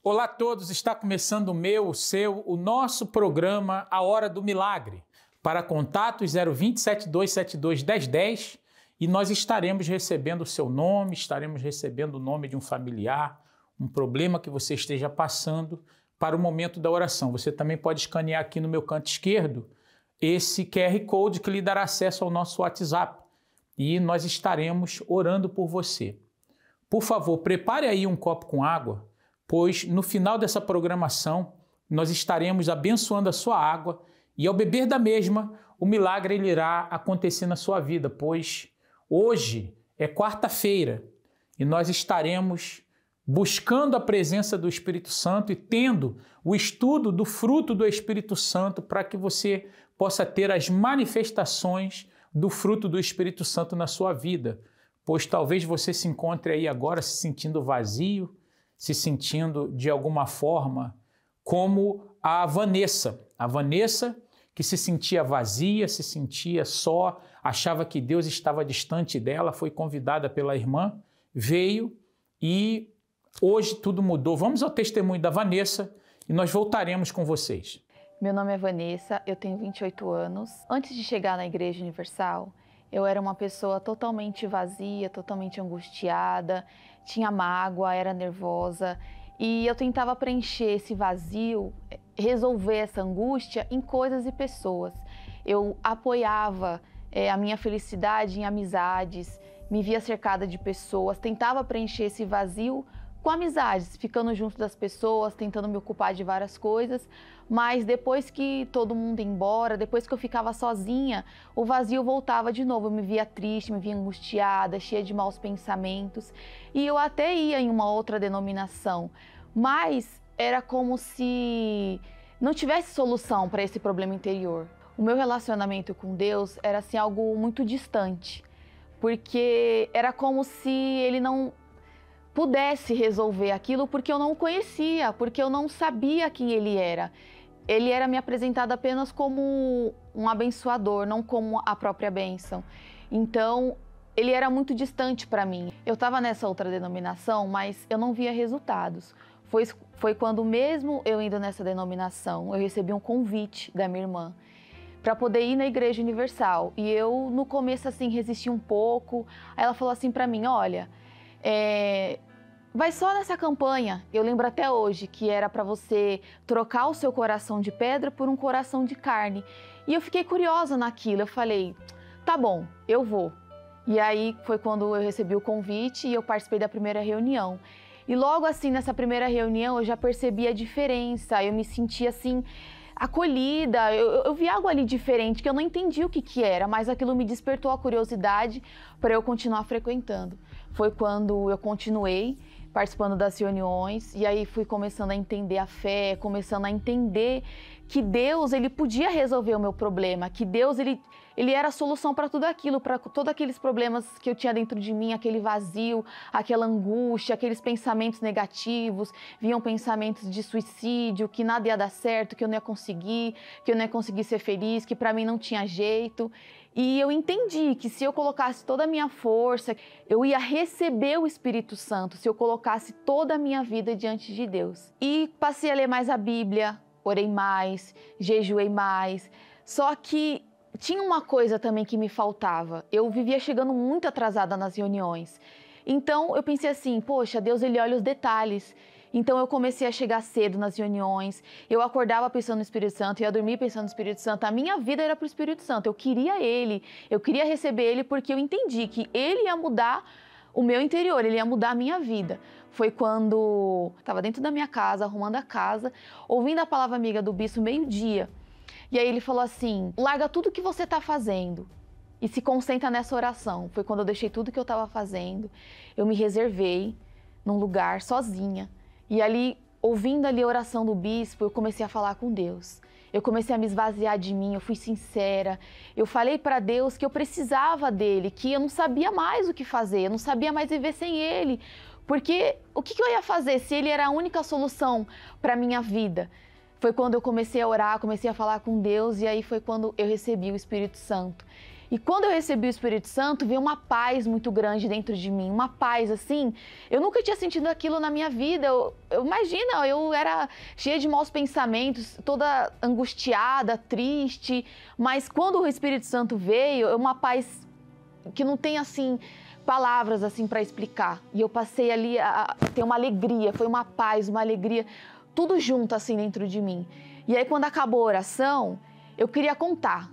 Olá a todos, está começando o meu, o seu, o nosso programa A Hora do Milagre. Para contatos 020 7272 1010 e nós estaremos recebendo o seu nome, estaremos recebendo o nome de um familiar, um problema que você esteja passando para o momento da oração. Você também pode escanear aqui no meu canto esquerdo esse QR Code que lhe dará acesso ao nosso WhatsApp e nós estaremos orando por você. Por favor, prepare aí um copo com água, pois no final dessa programação nós estaremos abençoando a sua água e ao beber da mesma, o milagre irá acontecer na sua vida, pois hoje é quarta-feira e nós estaremos buscando a presença do Espírito Santo e tendo o estudo do fruto do Espírito Santo para que você possa ter as manifestações do fruto do Espírito Santo na sua vida, pois talvez você se encontre aí agora se sentindo vazio, se sentindo de alguma forma como a Vanessa que se sentia vazia, se sentia só, achava que Deus estava distante dela, foi convidada pela irmã, veio e hoje tudo mudou. Vamos ao testemunho da Vanessa e nós voltaremos com vocês. Meu nome é Vanessa, eu tenho 28 anos. Antes de chegar na Igreja Universal, eu era uma pessoa totalmente vazia, totalmente angustiada, tinha mágoa, era nervosa e eu tentava preencher esse vazio, resolver essa angústia em coisas e pessoas. Eu apoiava a minha felicidade em amizades, me via cercada de pessoas, tentava preencher esse vazio com amizades, ficando junto das pessoas, tentando me ocupar de várias coisas, mas depois que todo mundo ia embora, depois que eu ficava sozinha, o vazio voltava de novo, eu me via triste, me via angustiada, cheia de maus pensamentos, e eu até ia em uma outra denominação, mas era como se não tivesse solução para esse problema interior. O meu relacionamento com Deus era assim algo muito distante, porque era como se Ele não pudesse resolver aquilo porque eu não o conhecia, porque eu não sabia quem Ele era. Ele era me apresentado apenas como um abençoador, não como a própria bênção. Então, Ele era muito distante para mim. Eu estava nessa outra denominação, mas eu não via resultados. Foi quando mesmo eu indo nessa denominação, eu recebi um convite da minha irmã para poder ir na Igreja Universal. E eu, no começo, assim, resisti um pouco. Aí ela falou assim para mim, olha, vai só nessa campanha. Eu lembro até hoje que era para você trocar o seu coração de pedra por um coração de carne. E eu fiquei curiosa naquilo. Eu falei, tá bom, eu vou. E aí foi quando eu recebi o convite e eu participei da primeira reunião. E logo assim, nessa primeira reunião, eu já percebi a diferença. Eu me senti assim, acolhida, eu vi algo ali diferente que eu não entendi o que era, mas aquilo me despertou a curiosidade para eu continuar frequentando. Foi quando eu continuei participando das reuniões e aí fui começando a entender a fé, começando a entender que Deus, Ele podia resolver o meu problema, que Deus, Ele era a solução para tudo aquilo, para todos aqueles problemas que eu tinha dentro de mim, aquele vazio, aquela angústia, aqueles pensamentos negativos, vinham pensamentos de suicídio, que nada ia dar certo, que eu não ia conseguir, que eu não ia conseguir ser feliz, que para mim não tinha jeito. E eu entendi que se eu colocasse toda a minha força, eu ia receber o Espírito Santo, se eu colocasse toda a minha vida diante de Deus. E passei a ler mais a Bíblia, orei mais, jejuei mais, só que tinha uma coisa também que me faltava, eu vivia chegando muito atrasada nas reuniões. Então eu pensei assim, poxa, Deus Ele olha os detalhes. Então eu comecei a chegar cedo nas reuniões, eu acordava pensando no Espírito Santo, ia dormir pensando no Espírito Santo, a minha vida era para o Espírito Santo, eu queria Ele, eu queria receber Ele porque eu entendi que Ele ia mudar o meu interior, Ele ia mudar a minha vida. Foi quando estava dentro da minha casa, arrumando a casa, ouvindo a palavra amiga do bispo meio-dia. E aí ele falou assim, larga tudo que você está fazendo e se concentra nessa oração. Foi quando eu deixei tudo que eu estava fazendo, eu me reservei num lugar sozinha. E ali, ouvindo ali a oração do bispo, eu comecei a falar com Deus. Eu comecei a me esvaziar de mim, eu fui sincera. Eu falei para Deus que eu precisava dele, que eu não sabia mais o que fazer, eu não sabia mais viver sem ele. Porque o que eu ia fazer se ele era a única solução para a minha vida? Foi quando eu comecei a orar, comecei a falar com Deus e aí foi quando eu recebi o Espírito Santo. E quando eu recebi o Espírito Santo, veio uma paz muito grande dentro de mim, uma paz assim, eu nunca tinha sentido aquilo na minha vida. Imagina, eu era cheia de maus pensamentos, toda angustiada, triste, mas quando o Espírito Santo veio, é uma paz que não tem assim palavras assim para explicar. E eu passei ali a ter uma alegria, foi uma paz, uma alegria, tudo junto assim dentro de mim. E aí quando acabou a oração, eu queria contar.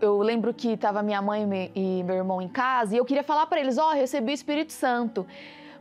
Eu lembro que estava minha mãe e meu irmão em casa e eu queria falar para eles, recebi o Espírito Santo.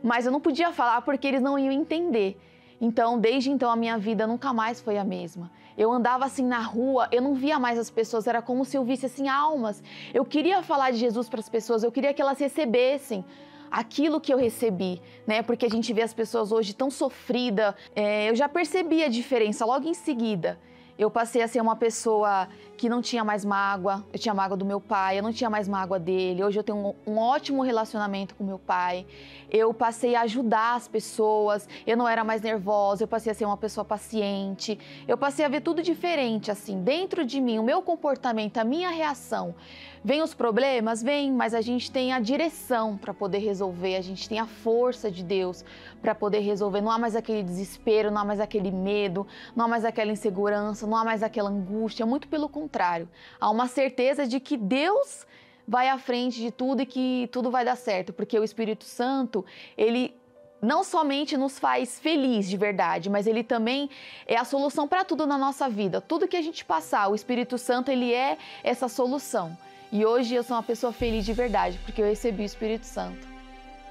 Mas eu não podia falar porque eles não iam entender. Então, desde então, a minha vida nunca mais foi a mesma. Eu andava assim na rua, eu não via mais as pessoas, era como se eu visse assim almas. Eu queria falar de Jesus para as pessoas, eu queria que elas recebessem aquilo que eu recebi, né? Porque a gente vê as pessoas hoje tão sofridas. Eu já percebi a diferença logo em seguida. Eu passei a ser uma pessoa que não tinha mais mágoa, eu tinha mágoa do meu pai, eu não tinha mais mágoa dele. Hoje eu tenho um ótimo relacionamento com meu pai. Eu passei a ajudar as pessoas, eu não era mais nervosa, eu passei a ser uma pessoa paciente. Eu passei a ver tudo diferente, assim, dentro de mim, o meu comportamento, a minha reação. Vem os problemas? Vem, mas a gente tem a direção para poder resolver, a gente tem a força de Deus para poder resolver. Não há mais aquele desespero, não há mais aquele medo, não há mais aquela insegurança, não há mais aquela angústia, muito pelo contrário. Há uma certeza de que Deus vai à frente de tudo e que tudo vai dar certo, porque o Espírito Santo, ele não somente nos faz feliz de verdade, mas ele também é a solução para tudo na nossa vida. Tudo que a gente passar, o Espírito Santo, ele é essa solução. E hoje eu sou uma pessoa feliz de verdade, porque eu recebi o Espírito Santo.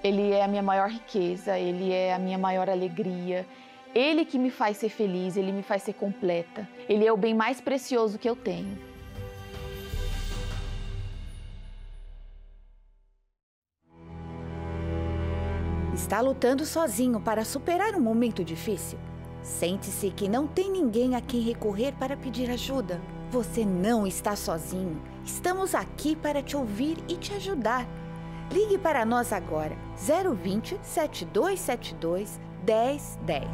Ele é a minha maior riqueza, ele é a minha maior alegria. Ele que me faz ser feliz, ele me faz ser completa. Ele é o bem mais precioso que eu tenho. Está lutando sozinho para superar um momento difícil? Sente-se que não tem ninguém a quem recorrer para pedir ajuda. Você não está sozinho. Estamos aqui para te ouvir e te ajudar. Ligue para nós agora, 020 7272 1010.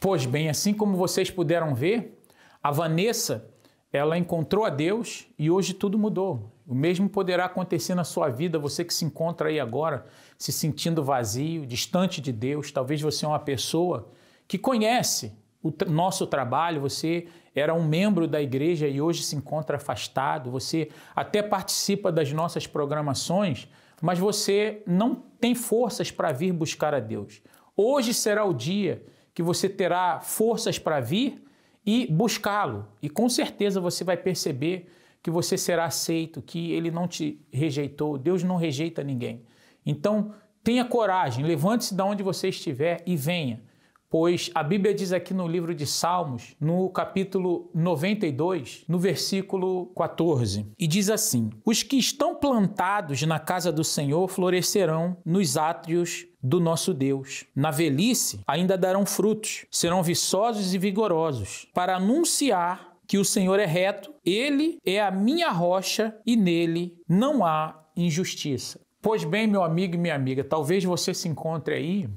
Pois bem, assim como vocês puderam ver, a Vanessa, ela encontrou a Deus e hoje tudo mudou. O mesmo poderá acontecer na sua vida, você que se encontra aí agora, se sentindo vazio, distante de Deus. Talvez você é uma pessoa que conhece o nosso trabalho, você era um membro da igreja e hoje se encontra afastado, você até participa das nossas programações, mas você não tem forças para vir buscar a Deus. Hoje será o dia que você terá forças para vir e buscá-lo. E com certeza você vai perceber que você será aceito, que ele não te rejeitou. Deus não rejeita ninguém. Então, tenha coragem, levante-se de onde você estiver e venha. Pois a Bíblia diz aqui no livro de Salmos, no capítulo 92, no versículo 14, e diz assim: os que estão plantados na casa do Senhor florescerão nos átrios do nosso Deus. Na velhice ainda darão frutos, serão viçosos e vigorosos, para anunciar que o Senhor é reto, Ele é a minha rocha e nele não há injustiça. Pois bem, meu amigo e minha amiga, talvez você se encontre aí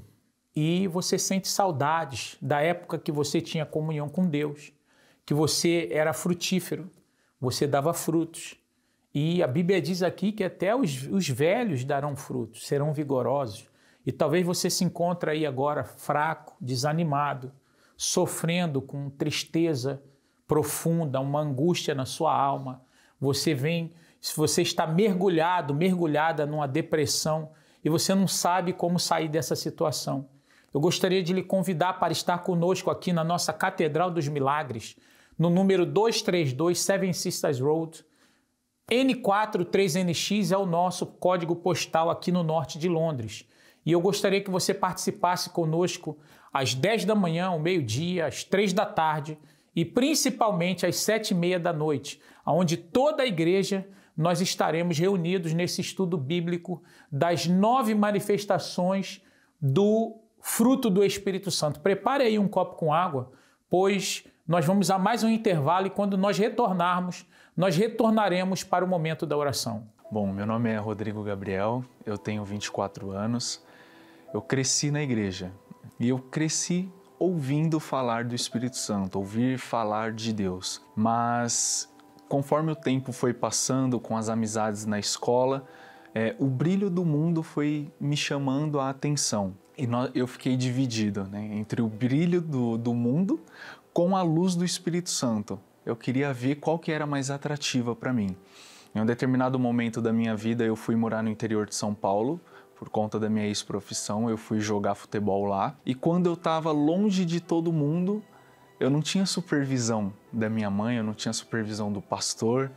e você sente saudades da época que você tinha comunhão com Deus, que você era frutífero, você dava frutos. E a Bíblia diz aqui que até os velhos darão frutos, serão vigorosos. E talvez você se encontre aí agora fraco, desanimado, sofrendo com tristeza profunda, uma angústia na sua alma. Você está mergulhada numa depressão e você não sabe como sair dessa situação. Eu gostaria de lhe convidar para estar conosco aqui na nossa Catedral dos Milagres, no número 232 Seven Sisters Road. N43NX é o nosso código postal aqui no norte de Londres. E eu gostaria que você participasse conosco às 10 da manhã, ao meio-dia, às 3 da tarde e principalmente às 7h30 da noite, onde toda a igreja nós estaremos reunidos nesse estudo bíblico das 9 manifestações do fruto do Espírito Santo. Prepare aí um copo com água, pois nós vamos a mais um intervalo e quando nós retornarmos, nós retornaremos para o momento da oração. Bom, meu nome é Rodrigo Gabriel, eu tenho 24 anos, eu cresci na igreja e eu cresci ouvindo falar do Espírito Santo, ouvir falar de Deus. Mas conforme o tempo foi passando, com as amizades na escola, o brilho do mundo foi me chamando a atenção. E eu fiquei dividido, né, entre o brilho do mundo com a luz do Espírito Santo. Eu queria ver qual que era mais atrativa para mim. Em um determinado momento da minha vida, eu fui morar no interior de São Paulo, por conta da minha ex-profissão, eu fui jogar futebol lá. E quando eu estava longe de todo mundo, eu não tinha supervisão da minha mãe, eu não tinha supervisão do pastor,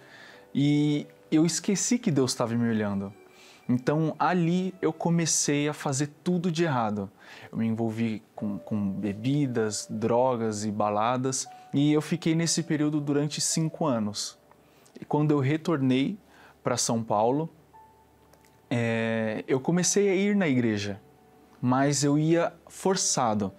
e eu esqueci que Deus estava me olhando. Então ali eu comecei a fazer tudo de errado. Eu me envolvi com bebidas, drogas e baladas, e eu fiquei nesse período durante 5 anos. E quando eu retornei para São Paulo, eu comecei a ir na igreja, mas eu ia forçado,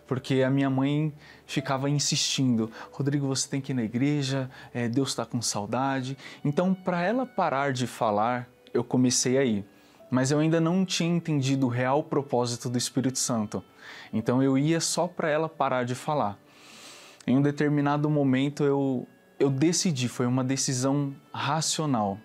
porque a minha mãe ficava insistindo: Rodrigo, você tem que ir na igreja, Deus está com saudade. Então, para ela parar de falar, eu comecei a ir, mas eu ainda não tinha entendido o real propósito do Espírito Santo. Então eu ia só para ela parar de falar. Em um determinado momento eu decidi, foi uma decisão racional.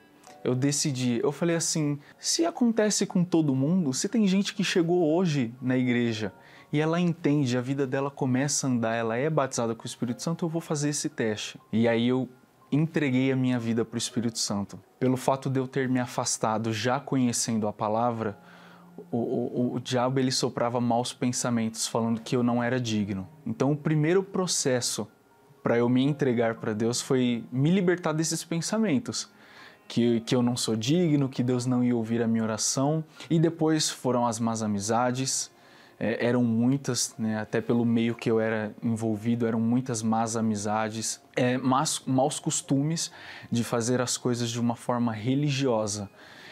Eu falei assim: se acontece com todo mundo, se tem gente que chegou hoje na igreja e ela entende, a vida dela começa a andar, ela é batizada com o Espírito Santo, eu vou fazer esse teste. E aí eu entreguei a minha vida para o Espírito Santo. Pelo fato de eu ter me afastado já conhecendo a palavra, o diabo ele soprava maus pensamentos falando que eu não era digno. Então o primeiro processo para eu me entregar para Deus foi me libertar desses pensamentos. Que eu não sou digno, que Deus não ia ouvir a minha oração. E depois foram as más amizades, eram muitas, né? Até pelo meio que eu era envolvido, eram muitas más amizades, maus costumes de fazer as coisas de uma forma religiosa.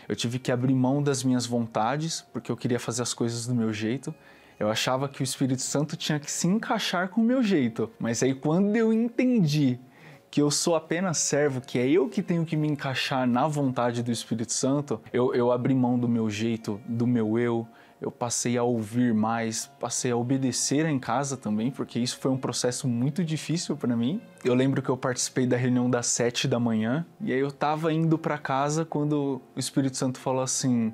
Eu tive que abrir mão das minhas vontades, porque eu queria fazer as coisas do meu jeito. Eu achava que o Espírito Santo tinha que se encaixar com o meu jeito, mas aí quando eu entendi que eu sou apenas servo, que é eu que tenho que me encaixar na vontade do Espírito Santo, eu abri mão do meu jeito, do meu eu passei a ouvir mais, passei a obedecer em casa também, porque isso foi um processo muito difícil para mim. Eu lembro que eu participei da reunião das 7 da manhã, e aí eu estava indo para casa quando o Espírito Santo falou assim: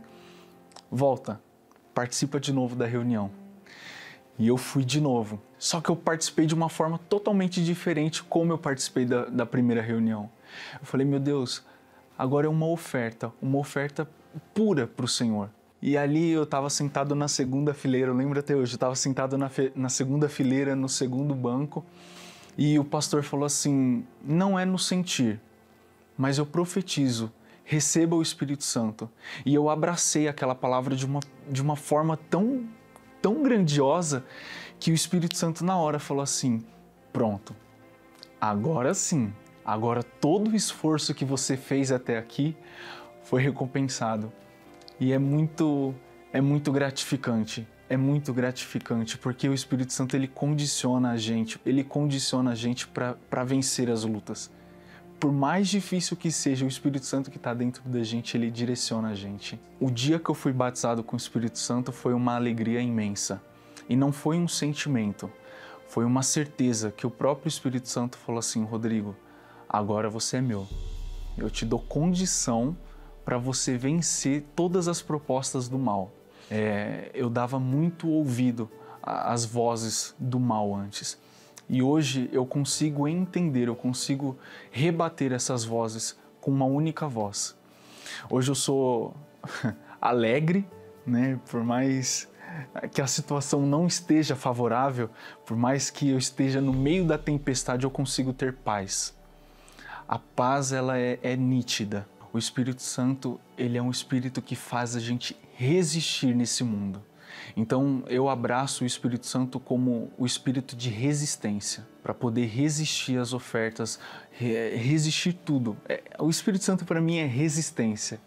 volta, participa de novo da reunião. E eu fui de novo. Só que eu participei de uma forma totalmente diferente como eu participei da primeira reunião. Eu falei: meu Deus, agora é uma oferta pura para o Senhor. E ali eu estava sentado na segunda fileira, eu lembro até hoje, eu estava sentado na segunda fileira, no segundo banco, e o pastor falou assim: não é no sentir, mas eu profetizo, receba o Espírito Santo. E eu abracei aquela palavra de uma forma tão grandiosa que o Espírito Santo na hora falou assim: pronto, agora sim, agora todo o esforço que você fez até aqui foi recompensado. E é muito gratificante, porque o Espírito Santo ele condiciona a gente para vencer as lutas. Por mais difícil que seja, o Espírito Santo que está dentro da gente, ele direciona a gente. O dia que eu fui batizado com o Espírito Santo foi uma alegria imensa. E não foi um sentimento, foi uma certeza que o próprio Espírito Santo falou assim: Rodrigo, agora você é meu. Eu te dou condição para você vencer todas as propostas do mal. Eu dava muito ouvido às vozes do mal antes. E hoje eu consigo entender, eu consigo rebater essas vozes com uma única voz. Hoje eu sou alegre, né? Por mais que a situação não esteja favorável, por mais que eu esteja no meio da tempestade, eu consigo ter paz. A paz, ela é nítida. O Espírito Santo, ele é um Espírito que faz a gente resistir nesse mundo. Então, eu abraço o Espírito Santo como o Espírito de resistência, para poder resistir às ofertas, resistir tudo. O Espírito Santo, para mim, é resistência,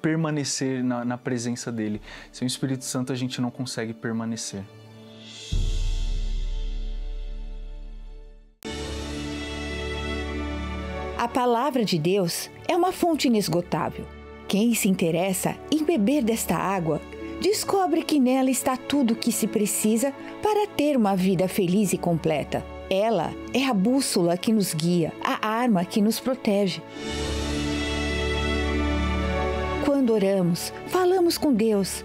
permanecer na presença dele. Sem o Espírito Santo, a gente não consegue permanecer. A palavra de Deus é uma fonte inesgotável. Quem se interessa em beber desta água descobre que nela está tudo o que se precisa para ter uma vida feliz e completa. Ela é a bússola que nos guia, a arma que nos protege. Quando oramos, falamos com Deus,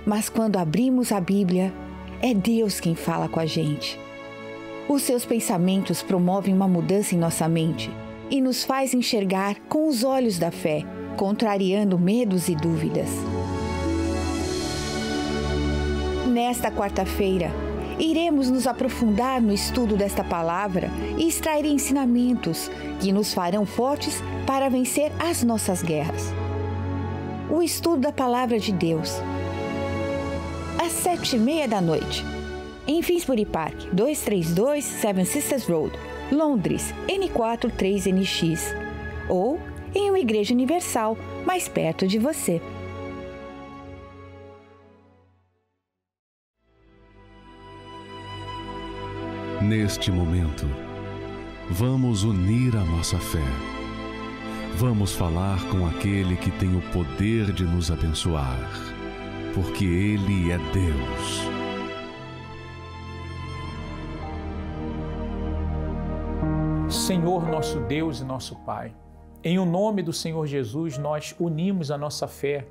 mas quando abrimos a Bíblia, é Deus quem fala com a gente. Os seus pensamentos promovem uma mudança em nossa mente e nos faz enxergar com os olhos da fé, contrariando medos e dúvidas. Nesta quarta-feira, iremos nos aprofundar no estudo desta palavra e extrair ensinamentos que nos farão fortes para vencer as nossas guerras. O estudo da Palavra de Deus. Às 7h30 em Finsbury Park, 232 Seven Sisters Road, Londres, N4 3NX. Ou em uma igreja universal mais perto de você. Neste momento, vamos unir a nossa fé. Vamos falar com aquele que tem o poder de nos abençoar, porque Ele é Deus. Senhor, nosso Deus e nosso Pai, em o nome do Senhor Jesus, nós unimos a nossa fé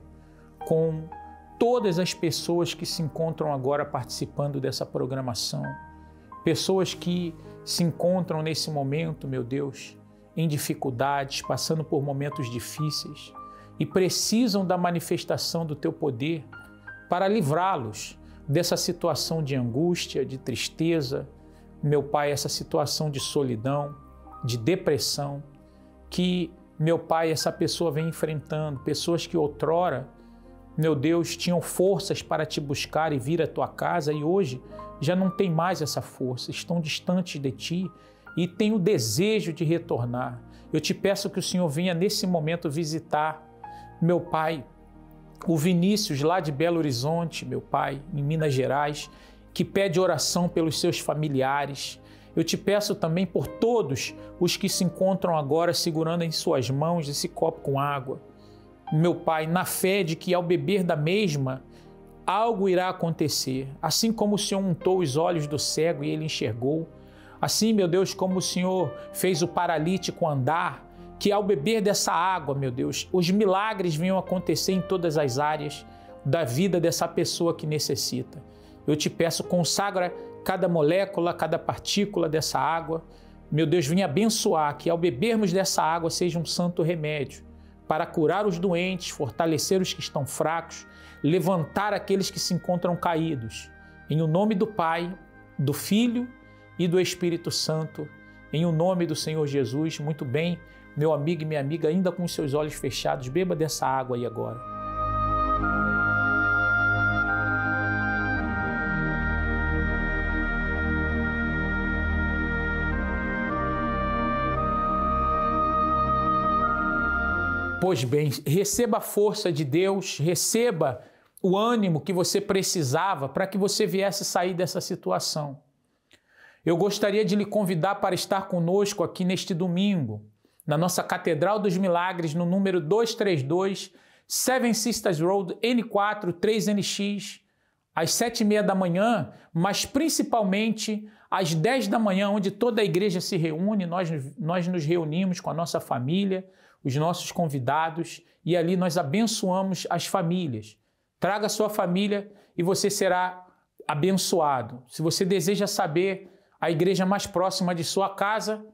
com todas as pessoas que se encontram agora participando dessa programação. Pessoas que se encontram nesse momento, meu Deus, em dificuldades, passando por momentos difíceis e precisam da manifestação do Teu poder para livrá-los dessa situação de angústia, de tristeza, meu Pai, essa situação de solidão, de depressão, que, meu Pai, essa pessoa vem enfrentando, pessoas que outrora, meu Deus, tinham forças para Te buscar e vir à Tua casa e hoje já não tem mais essa força, estão distantes de Ti e têm o desejo de retornar. Eu Te peço que o Senhor venha nesse momento visitar, meu Pai, o Vinícius lá de Belo Horizonte, meu Pai, em Minas Gerais, que pede oração pelos seus familiares. Eu Te peço também por todos os que se encontram agora segurando em suas mãos esse copo com água. Meu Pai, na fé de que ao beber da mesma, algo irá acontecer. Assim como o Senhor untou os olhos do cego e ele enxergou, assim, meu Deus, como o Senhor fez o paralítico andar, que ao beber dessa água, meu Deus, os milagres venham acontecer em todas as áreas da vida dessa pessoa que necessita. Eu Te peço, consagra cada molécula, cada partícula dessa água. Meu Deus, venha abençoar que ao bebermos dessa água seja um santo remédio para curar os doentes, fortalecer os que estão fracos, levantar aqueles que se encontram caídos. Em o nome do Pai, do Filho e do Espírito Santo, em o nome do Senhor Jesus. Muito bem, meu amigo e minha amiga, ainda com os seus olhos fechados, beba dessa água aí agora. Pois bem, receba a força de Deus, receba o ânimo que você precisava para que você viesse sair dessa situação. Eu gostaria de lhe convidar para estar conosco aqui neste domingo, na nossa Catedral dos Milagres, no número 232, Seven Sisters Road, N4 3NX, às 7h30, mas principalmente às 10h, onde toda a igreja se reúne, nós nos reunimos com a nossa família, os nossos convidados, e ali nós abençoamos as famílias. Traga a sua família e você será abençoado. Se você deseja saber a igreja mais próxima de sua casa,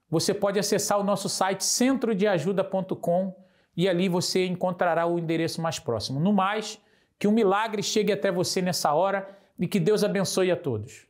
você pode acessar o nosso site centrodeajuda.com e ali você encontrará o endereço mais próximo. No mais, que um milagre chegue até você nessa hora e que Deus abençoe a todos.